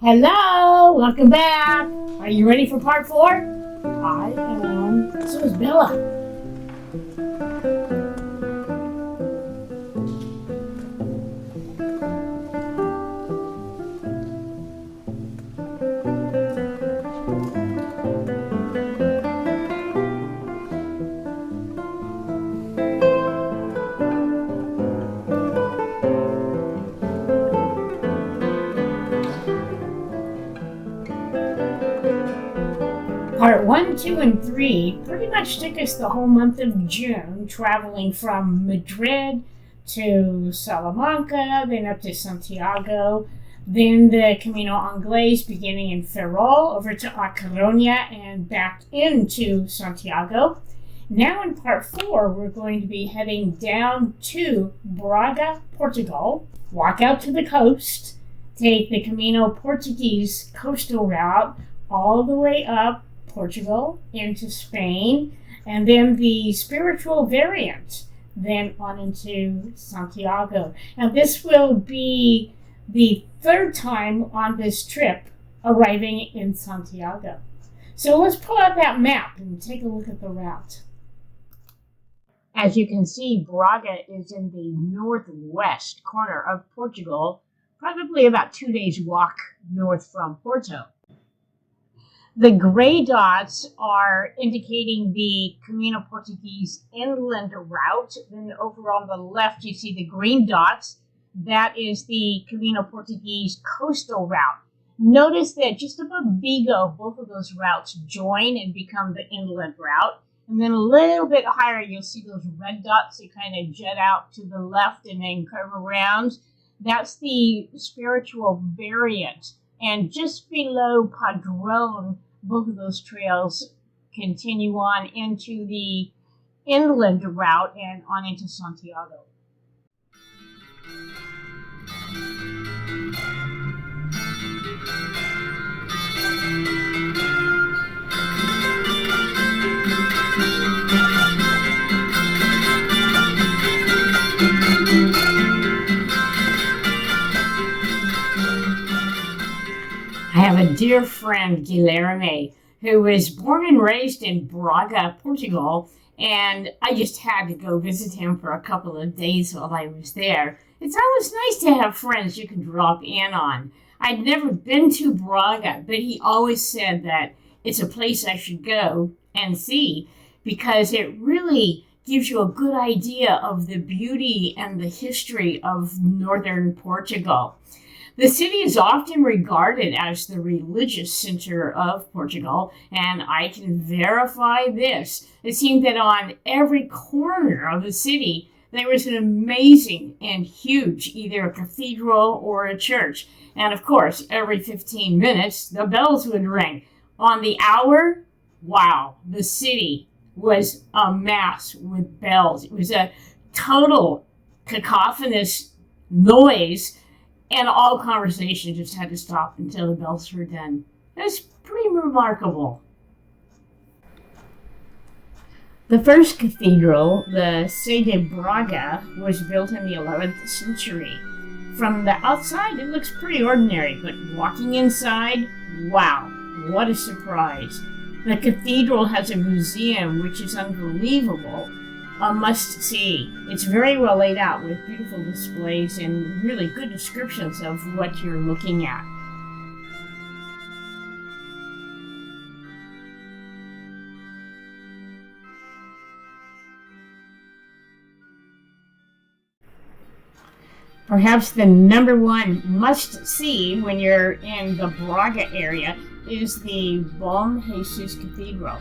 Hello, welcome back. Are you ready for part 4? I am. So is Bella. Part 1, 2, and 3 pretty much took us the whole month of June, traveling from Madrid to Salamanca, then up to Santiago, then the Camino Portugues beginning in Ferrol over to A Coruña and back into Santiago. Now in part 4, we're going to be heading down to Braga, Portugal, walk out to the coast, take the Camino Portugues coastal route all the way up Portugal into Spain, and then the spiritual variant, then on into Santiago. Now this will be the third time on this trip arriving in Santiago. So let's pull out that map and take a look at the route. As you can see, Braga is in the northwest corner of Portugal, probably about 2 days walk north from Porto. The gray dots are indicating the Camino Portugues inland route. Then over on the left, you see the green dots. That is the Camino Portugues coastal route. Notice that just above Vigo, both of those routes join and become the inland route. And then a little bit higher, you'll see those red dots that kind of jet out to the left and then curve around. That's the spiritual variant. And just below Padrón, both of those trails continue on into the inland route and on into Santiago. I have a dear friend, Guilherme, who was born and raised in Braga, Portugal, and I just had to go visit him for a couple of days while I was there. It's always nice to have friends you can drop in on. I'd never been to Braga, but he always said that it's a place I should go and see because it really gives you a good idea of the beauty and the history of northern Portugal. The city is often regarded as the religious center of Portugal, and I can verify this. It seemed that on every corner of the city, there was an amazing and huge, either a cathedral or a church. And of course, every 15 minutes, the bells would ring. On the hour, wow, the city was a mass with bells. It was a total cacophonous noise. And all conversation just had to stop until the bells were done. That's pretty remarkable. The first cathedral, the Sé de Braga, was built in the 11th century. From the outside, it looks pretty ordinary, but walking inside, wow, what a surprise. The cathedral has a museum, which is unbelievable. A must-see. It's very well laid out with beautiful displays and really good descriptions of what you're looking at. Perhaps the number one must-see when you're in the Braga area is the Bom Jesus Cathedral.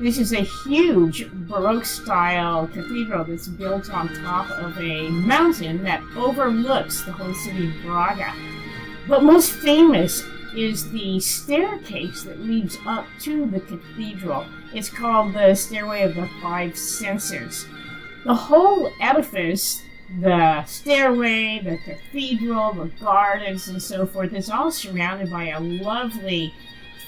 This is a huge Baroque-style cathedral that's built on top of a mountain that overlooks the whole city of Braga. But most famous is the staircase that leads up to the cathedral. It's called the Stairway of the Five Senses. The whole edifice, the stairway, the cathedral, the gardens, and so forth, is all surrounded by a lovely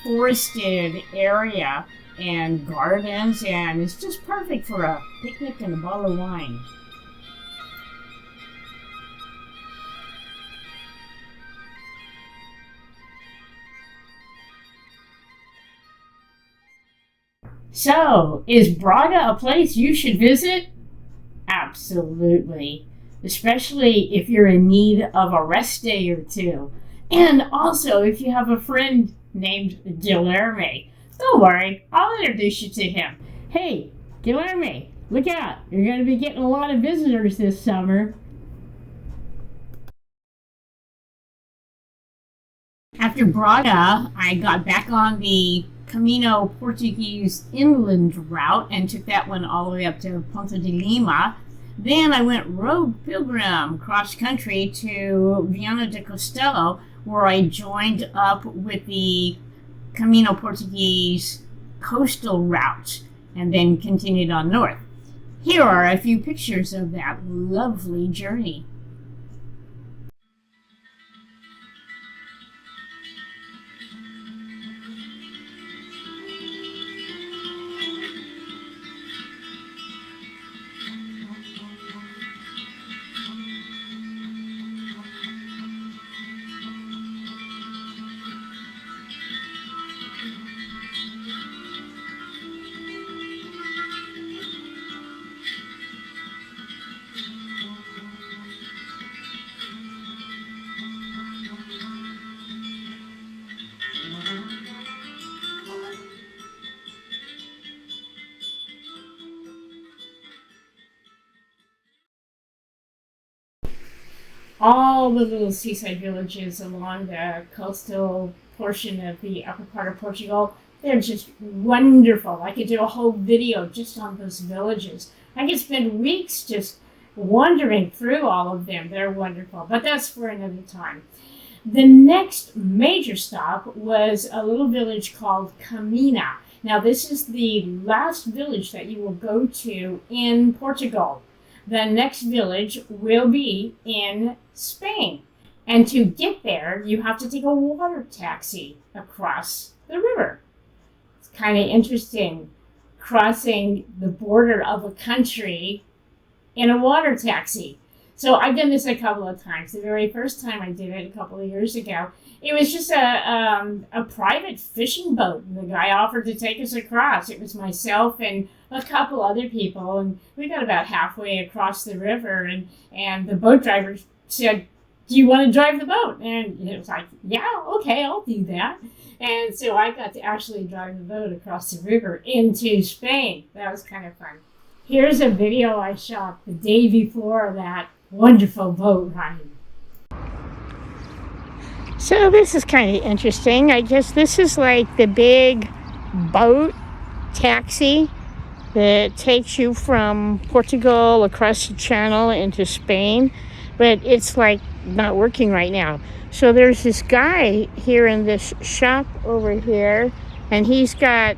forested area and gardens, and it's just perfect for a picnic and a bottle of wine. So, is Braga a place you should visit? Absolutely. Especially if you're in need of a rest day or two. And also if you have a friend named Guilherme. Don't worry, I'll introduce you to him. Hey, Guilherme, look out. You're going to be getting a lot of visitors this summer. After Braga, I got back on the Camino Portugues inland route and took that one all the way up to Ponta de Lima. Then I went road pilgrim cross country to Viana de Castelo, where I joined up with the Camino Portugues coastal route and then continued on north. Here are a few pictures of that lovely journey. All the little seaside villages along the coastal portion of the upper part of Portugal, they're just wonderful. I could do a whole video just on those villages. I could spend weeks just wandering through all of them. They're wonderful, but that's for another time. The next major stop was a little village called Camina. Now, this is the last village that you will go to in Portugal. The next village will be in Spain. And to get there, you have to take a water taxi across the river. It's kind of interesting crossing the border of a country in a water taxi. So I've done this a couple of times. The very first time I did it a couple of years ago, it was just a private fishing boat. And the guy offered to take us across. It was myself and a couple other people, and we got about halfway across the river, and the boat driver said, "Do you want to drive the boat?" And it was like, "Yeah, okay, I'll do that." And so I got to actually drive the boat across the river into Spain. That was kind of fun. Here's a video I shot the day before that wonderful boat ride. So this is kind of interesting. I guess this is like the big boat taxi that takes you from Portugal across the channel into Spain, but it's like not working right now. So there's this guy here in this shop over here, and he's got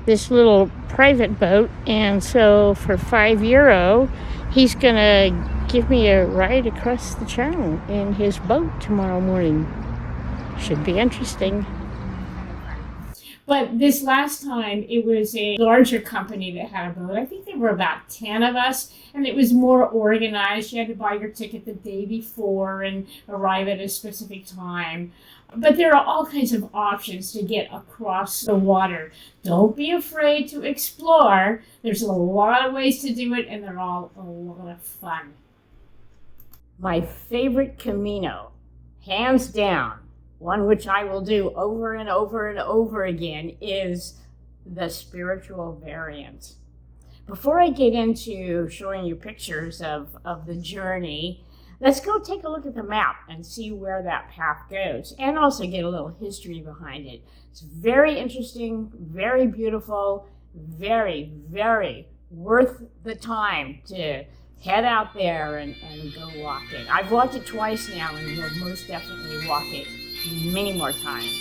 this little private boat, and so for €5, he's gonna give me a ride across the channel in his boat tomorrow morning. Should be interesting. But this last time, it was a larger company that had a boat. I think there were about 10 of us, and it was more organized. You had to buy your ticket the day before and arrive at a specific time. But there are all kinds of options to get across the water. Don't be afraid to explore. There's a lot of ways to do it, and they're all a lot of fun. My favorite Camino, hands down, one which I will do over and over and over again, is the spiritual variant. Before I get into showing you pictures of the journey, let's go take a look at the map and see where that path goes, and also get a little history behind it. It's very interesting, very beautiful, very, very worth the time to head out there and go walk it. I've walked it twice now, and will most definitely walk it many more times.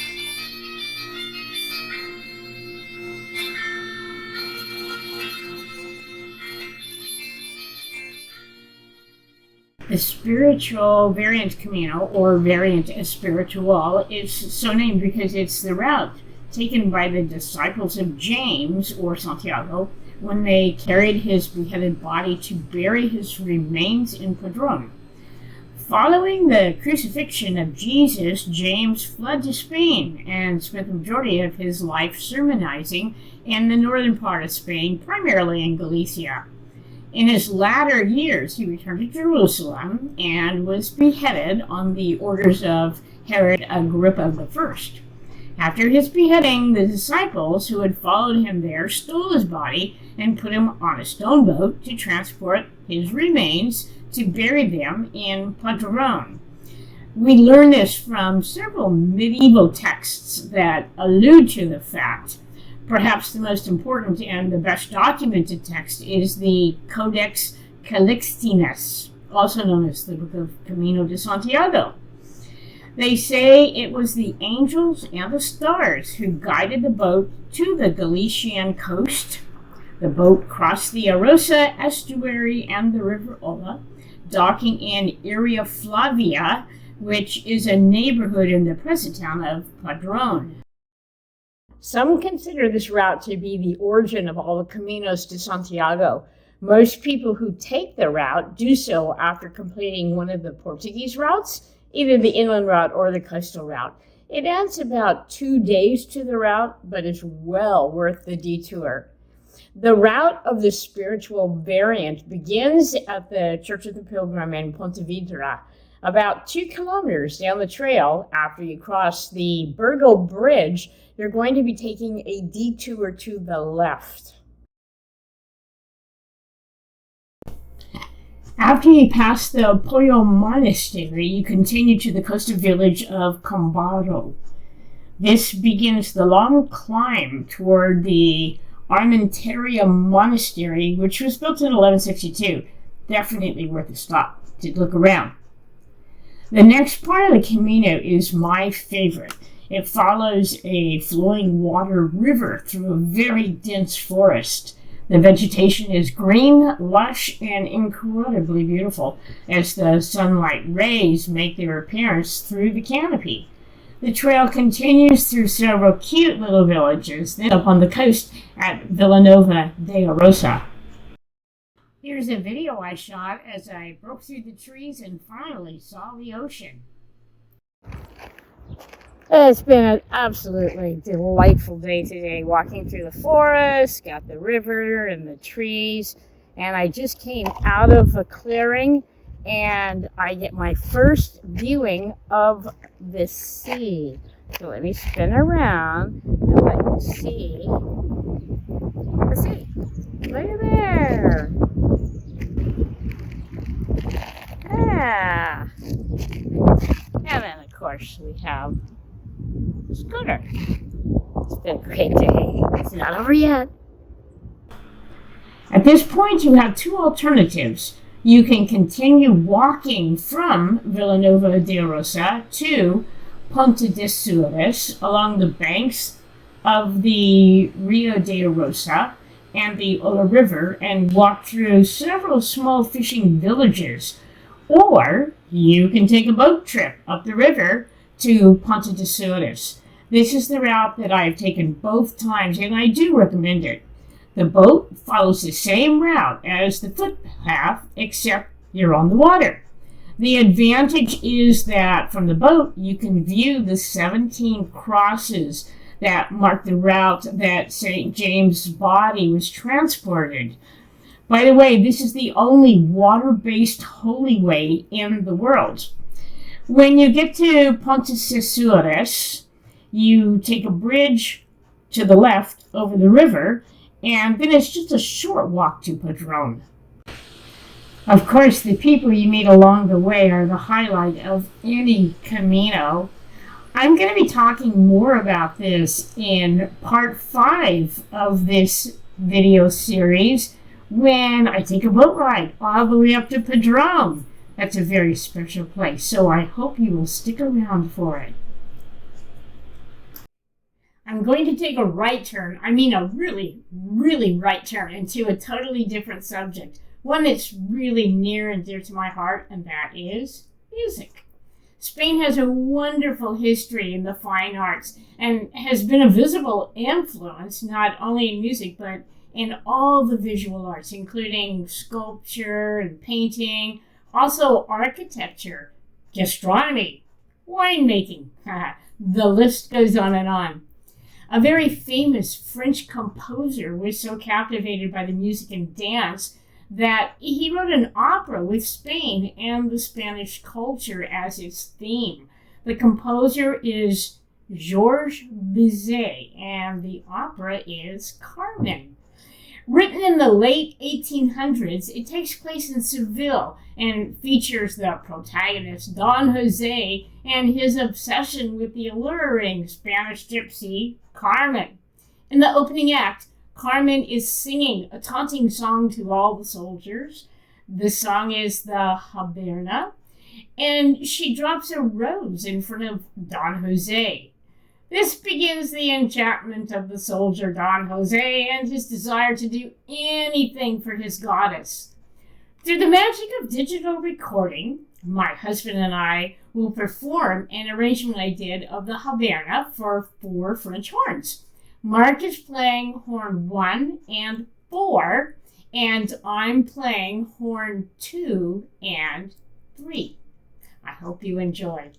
The spiritual variant Camino, or variant Espiritual, is so named because it's the route taken by the disciples of James, or Santiago, when they carried his beheaded body to bury his remains in Pilgrim. Following the crucifixion of Jesus, James fled to Spain and spent the majority of his life sermonizing in the northern part of Spain, primarily in Galicia. In his latter years, he returned to Jerusalem and was beheaded on the orders of Herod Agrippa I. After his beheading, the disciples who had followed him there stole his body and put him on a stone boat to transport his remains to bury them in Padron. We learn this from several medieval texts that allude to the fact. Perhaps the most important and the best documented text is the Codex Calixtinus, also known as the Book of Camino de Santiago. They say it was the angels and the stars who guided the boat to the Galician coast. The boat crossed the Arousa estuary and the river Ulla, docking in Iria Flavia, which is a neighborhood in the present town of Padron. Some consider this route to be the origin of all the Caminos de Santiago. Most people who take the route do so after completing one of the Portuguese routes, either the inland route or the coastal route. It adds about 2 days to the route, but is well worth the detour. The route of the spiritual variant begins at the Church of the Pilgrim in Pontevedra, about 2 kilometers down the trail. After you cross the Burgo Bridge, you're going to be taking a detour to the left. After you pass the Pollo Monastery, you continue to the coastal village of Combaro. This begins the long climb toward the Armentaria Monastery, which was built in 1162. Definitely worth a stop to look around. The next part of the Camino is my favorite. It follows a flowing water river through a very dense forest. The vegetation is green, lush, and incredibly beautiful as the sunlight rays make their appearance through the canopy. The trail continues through several cute little villages, then up on the coast at Villanova de Arousa. Here's a video I shot as I broke through the trees and finally saw the ocean. It's been an absolutely delightful day today, walking through the forest, got the river and the trees, and I just came out of a clearing and I get my first viewing of the sea. So let me spin around and let you see the sea. Look at there. Yeah. And then, of course, we have Schooner. It's been a great day. It's not over yet. At this point, you have 2 alternatives. You can continue walking from Villanova de Arousa to Ponte de Suárez along the banks of the Rio de Arousa and the Ulla River and walk through several small fishing villages. Or you can take a boat trip up the river to Ponte de Suárez. This is the route that I've taken both times, and I do recommend it. The boat follows the same route as the footpath, except you're on the water. The advantage is that from the boat, you can view the 17 crosses that mark the route that St. James' body was transported. By the way, this is the only water-based holy way in the world. When you get to Ponte de Suárez, you take a bridge to the left over the river, and then it's just a short walk to Padron. Of course, the people you meet along the way are the highlight of any Camino. I'm going to be talking more about this in part 5 of this video series when I take a boat ride all the way up to Padron. That's a very special place, so I hope you will stick around for it. I'm going to take a right turn, a really, really right turn into a totally different subject. One that's really near and dear to my heart, and that is music. Spain has a wonderful history in the fine arts and has been a visible influence not only in music but in all the visual arts, including sculpture and painting, also architecture, gastronomy, winemaking. The list goes on and on. A very famous French composer was so captivated by the music and dance that he wrote an opera with Spain and the Spanish culture as its theme. The composer is Georges Bizet, and the opera is Carmen. Written in the late 1800s, it takes place in Seville and features the protagonist, Don Jose, and his obsession with the alluring Spanish gypsy, Carmen. In the opening act, Carmen is singing a taunting song to all the soldiers. The song is the Haberna, and she drops a rose in front of Don Jose. This begins the enchantment of the soldier Don Jose and his desire to do anything for his goddess. Through the magic of digital recording, my husband and I will perform an arrangement I did of the Haberna for 4 French horns. Mark is playing horn 1 and 4, and I'm playing horn 2 and 3. I hope you enjoy.